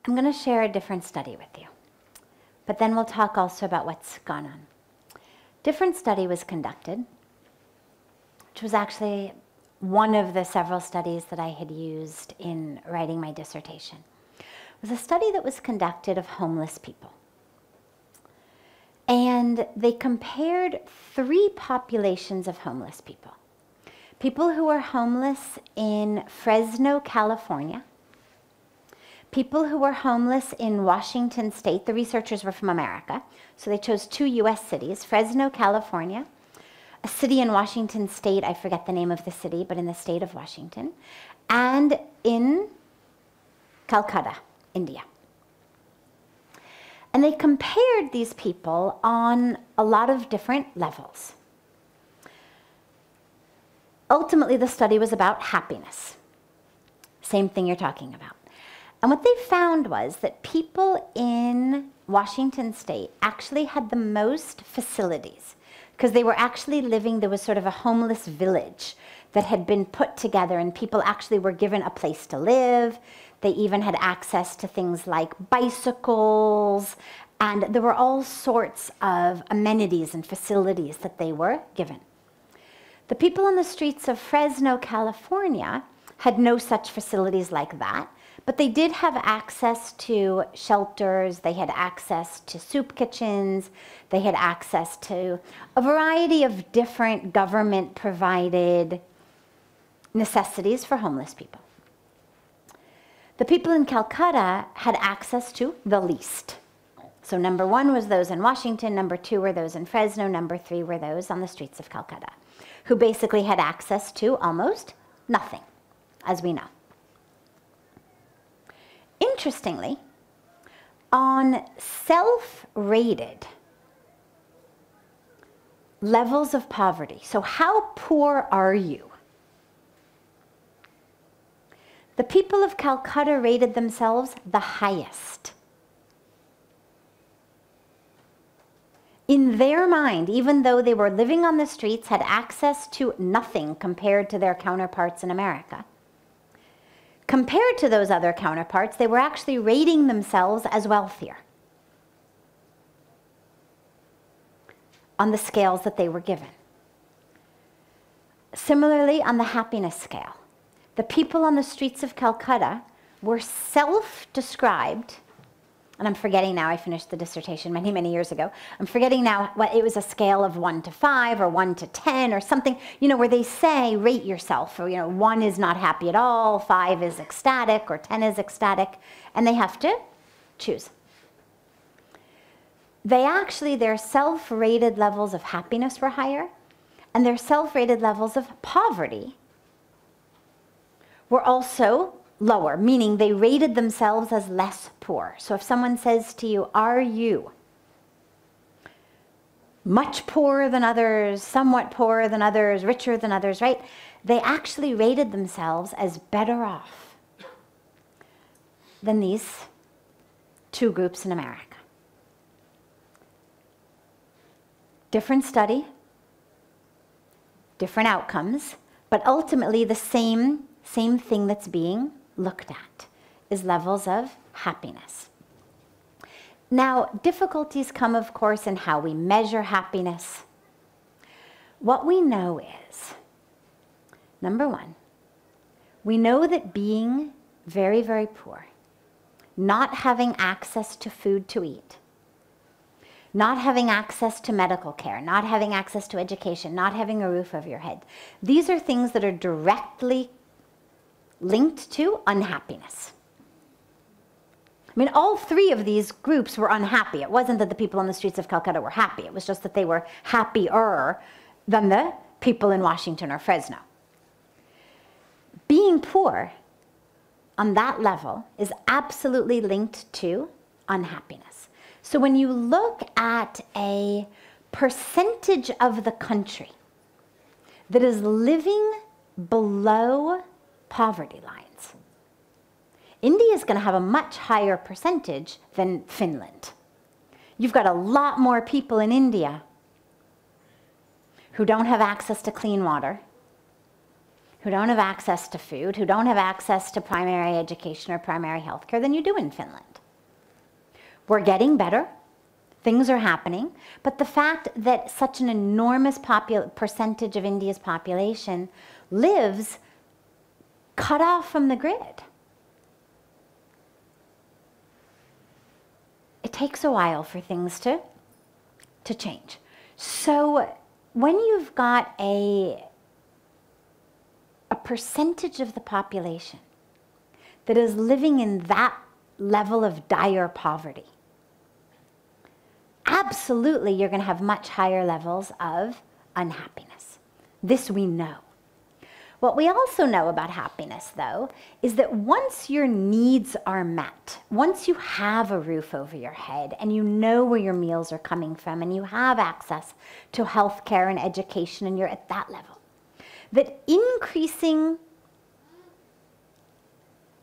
I'm going to share a different study with you, but then we'll talk also about what's gone on. Different study was conducted, which was actually one of the several studies that I had used in writing my dissertation. It was a study that was conducted of homeless people. And they compared 3 populations of homeless people. People who were homeless in Fresno, California. People who were homeless in Washington State. The researchers were from America, so they chose 2 US cities, Fresno, California, a city in Washington State, I forget the name of the city, but in the state of Washington, and in Calcutta, India. And they compared these people on a lot of different levels. Ultimately, the study was about happiness. Same thing you're talking about. And what they found was that people in Washington State actually had the most facilities because they were actually living, there was sort of a homeless village that had been put together and people actually were given a place to live. They even had access to things like bicycles, and there were all sorts of amenities and facilities that they were given. The people on the streets of Fresno, California had no such facilities like that, but they did have access to shelters, they had access to soup kitchens, they had access to a variety of different government-provided necessities for homeless people. The people in Calcutta had access to the least. So number 1 was those in Washington, number 2 were those in Fresno, number 3 were those on the streets of Calcutta, who basically had access to almost nothing, as we know. Interestingly, on self-rated levels of poverty, so how poor are you? The people of Calcutta rated themselves the highest. In their mind, even though they were living on the streets, had access to nothing compared to their counterparts in America, compared to those other counterparts, they were actually rating themselves as wealthier on the scales that they were given. Similarly, on the happiness scale, the people on the streets of Calcutta were self-described, and I'm forgetting now, I finished the dissertation many, many years ago. I'm forgetting now what it was, a scale of 1 to 5 or 1 to 10 or something, you know, where they say rate yourself, or, you know, 1 is not happy at all, 5 is ecstatic, or 10 is ecstatic, and they have to choose. They actually, their self-rated levels of happiness were higher, and their self-rated levels of poverty were also lower, meaning they rated themselves as less poor. So if someone says to you, are you much poorer than others, somewhat poorer than others, richer than others, right? They actually rated themselves as better off than these 2 groups in America. Different study, different outcomes, but ultimately the same thing that's being looked at is levels of happiness. Now, difficulties come, of course, in how we measure happiness. What we know is, number 1, we know that being very, very poor, not having access to food to eat, not having access to medical care, not having access to education, not having a roof over your head, these are things that are directly linked to unhappiness. I mean, all 3 of these groups were unhappy. It wasn't that the people on the streets of Calcutta were happy. It was just that they were happier than the people in Washington or Fresno. Being poor on that level is absolutely linked to unhappiness. So when you look at a percentage of the country that is living below poverty lines, India is going to have a much higher percentage than Finland. You've got a lot more people in India who don't have access to clean water, who don't have access to food, who don't have access to primary education or primary health care than you do in Finland. We're getting better. Things are happening. But the fact that such an enormous percentage of India's population lives cut off from the grid. It takes a while for things to change. So when you've got a percentage of the population that is living in that level of dire poverty, absolutely you're going to have much higher levels of unhappiness. This we know. What we also know about happiness, though, is that once your needs are met, once you have a roof over your head and you know where your meals are coming from and you have access to health care and education and you're at that level, that increasing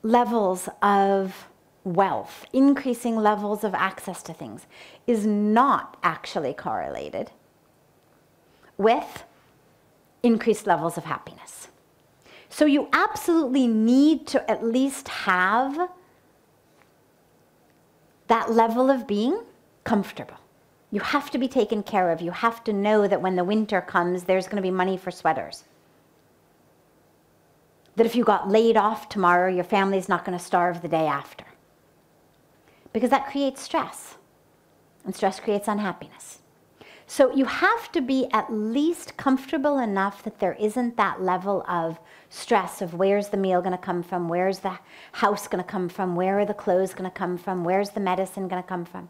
levels of wealth, increasing levels of access to things is not actually correlated with increased levels of happiness. So you absolutely need to at least have that level of being comfortable. You have to be taken care of. You have to know that when the winter comes, there's going to be money for sweaters. That if you got laid off tomorrow, your family's not going to starve the day after. Because that creates stress. And stress creates unhappiness. So you have to be at least comfortable enough that there isn't that level of stress of where's the meal going to come from, where's the house going to come from, where are the clothes going to come from, where's the medicine going to come from.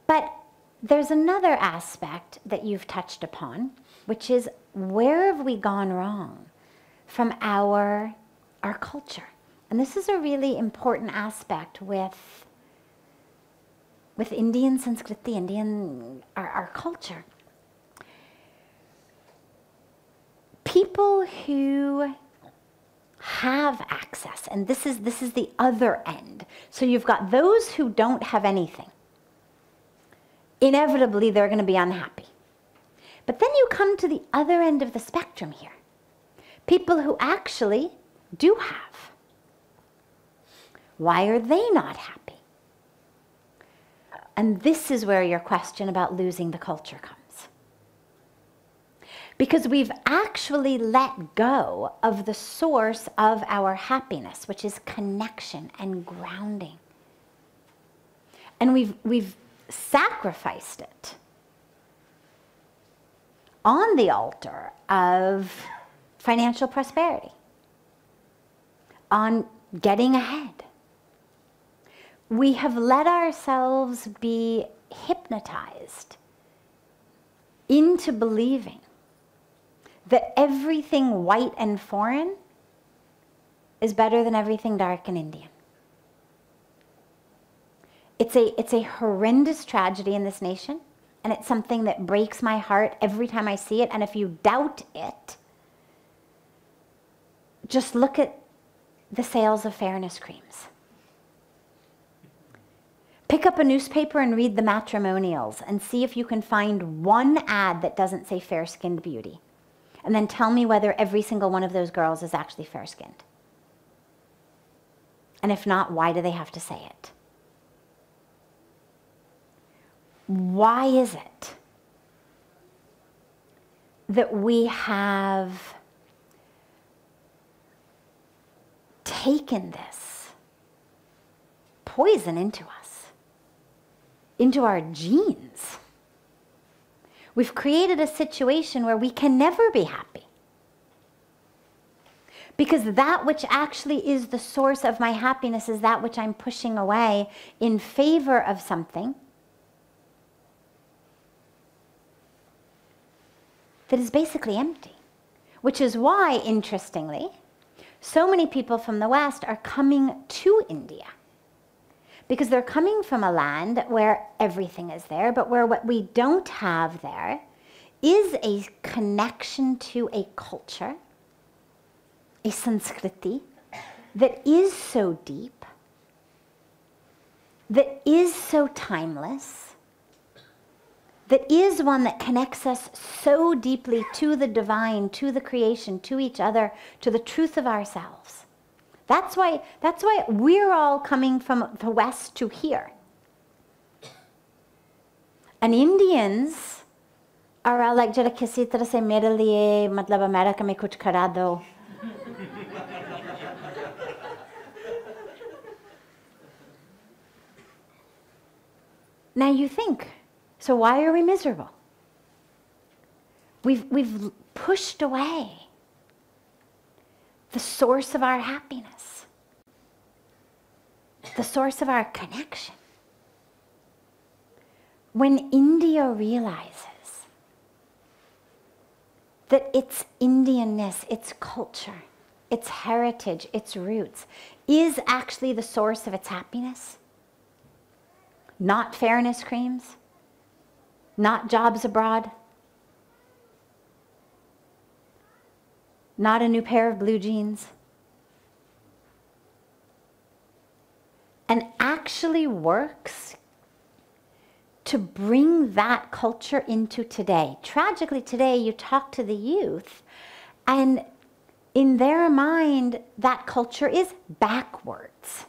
But there's another aspect that you've touched upon, which is where have we gone wrong from our culture? And this is a really important aspect with Indian Sanskriti, our culture. People who have access, and this is the other end. So you've got those who don't have anything. Inevitably, they're going to be unhappy. But then you come to the other end of the spectrum here. People who actually do have. Why are they not happy? And this is where your question about losing the culture comes. Because we've actually let go of the source of our happiness, which is connection and grounding. And we've sacrificed it on the altar of financial prosperity, on getting ahead. We have let ourselves be hypnotized into believing that everything white and foreign is better than everything dark and Indian. It's a horrendous tragedy in this nation, and it's something that breaks my heart every time I see it. And if you doubt it, just look at the sales of fairness creams. Pick up a newspaper and read the matrimonials and see if you can find one ad that doesn't say fair-skinned beauty. And then tell me whether every single one of those girls is actually fair-skinned. And if not, why do they have to say it? Why is it that we have taken this poison into us? Into our genes. We've created a situation where we can never be happy. Because that which actually is the source of my happiness is that which I'm pushing away in favor of something that is basically empty. Which is why, interestingly, so many people from the West are coming to India. Because they're coming from a land where everything is there, but where what we don't have there is a connection to a culture, a Sanskriti, that is so deep, that is so timeless, that is one that connects us so deeply to the divine, to the creation, to each other, to the truth of ourselves. That's why we're all coming from the West to here. And Indians are all like, "Jara kisi tarah se mere liye, matlab America mein kuch kara do." Now you think, so why are we miserable? We've pushed away the source of our happiness, the source of our connection. When India realizes that its Indianness, its culture, its heritage, its roots, is actually the source of its happiness, not fairness creams, not jobs abroad, not a new pair of blue jeans, and actually works to bring that culture into today. Tragically, today you talk to the youth, and in their mind, that culture is backwards.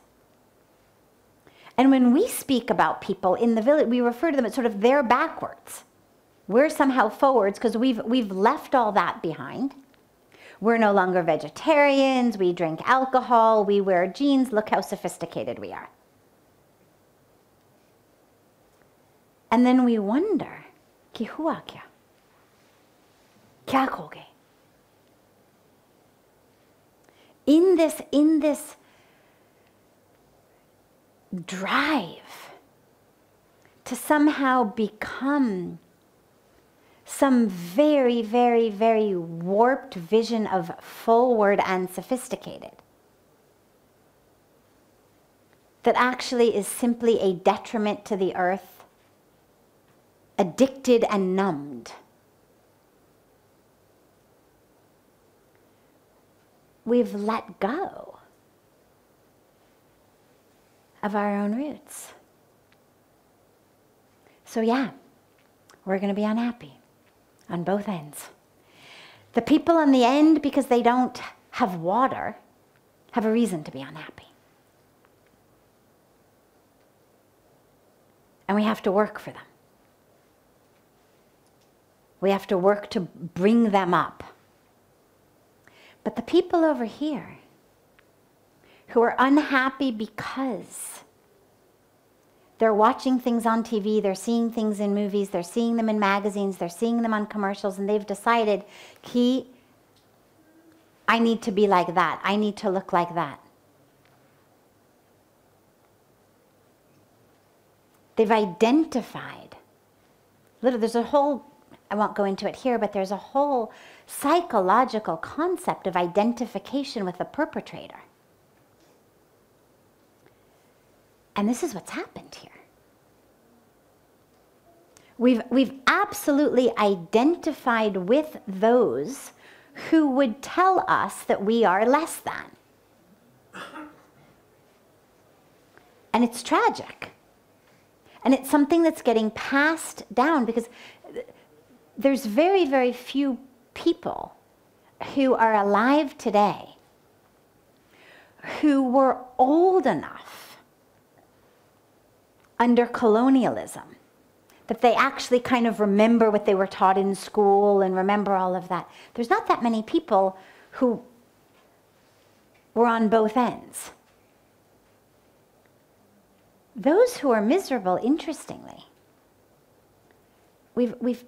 And when we speak about people in the village, we refer to them as sort of they're backwards. We're somehow forwards because we've left all that behind. We're no longer vegetarians, we drink alcohol, we wear jeans, look how sophisticated we are. And then we wonder, ki hua kya? Kya khoge? In this drive to somehow become some very, very, very warped vision of forward and sophisticated, that actually is simply a detriment to the earth, addicted and numbed. We've let go of our own roots. So yeah, we're going to be unhappy on both ends. The people on the end, because they don't have water, have a reason to be unhappy. And we have to work for them. We have to work to bring them up. But the people over here who are unhappy because they're watching things on TV, they're seeing things in movies, they're seeing them in magazines, they're seeing them on commercials, and they've decided, I need to be like that, I need to look like that. They've identified. There's a whole, I won't go into it here, but there's a whole psychological concept of identification with the perpetrator. And this is what's happened here. We've absolutely identified with those who would tell us that we are less than. And it's tragic. And it's something that's getting passed down because there's very, very few people who are alive today who were old enough under colonialism that they actually kind of remember what they were taught in school and remember all of that. There's not that many people who were on both ends. Those who are miserable, interestingly, we've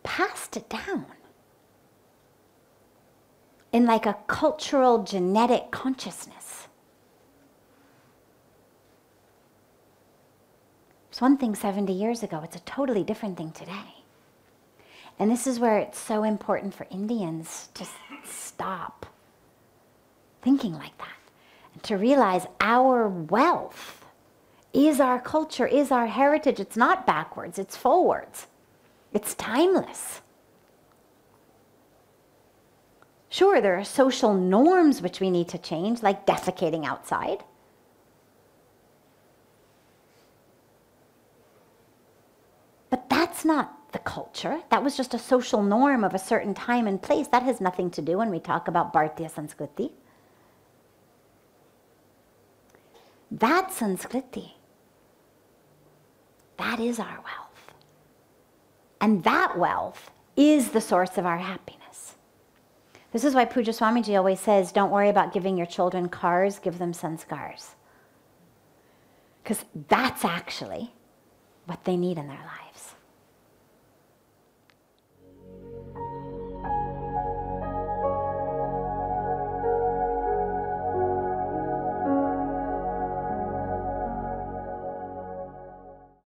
passed it down in like a cultural genetic consciousness. It's one thing 70 years ago, it's a totally different thing today. And this is where it's so important for Indians to stop thinking like that and to realize our wealth is our culture, is our heritage. It's not backwards, it's forwards. It's timeless. Sure, there are social norms which we need to change, like defecating outside. But that's not the culture. That was just a social norm of a certain time and place. That has nothing to do when we talk about Bharatiya Sanskriti. That Sanskriti, that is our wealth. And that wealth is the source of our happiness. This is why Puja Swamiji always says, don't worry about giving your children cars, give them sanskars. Because that's actually what they need in their life.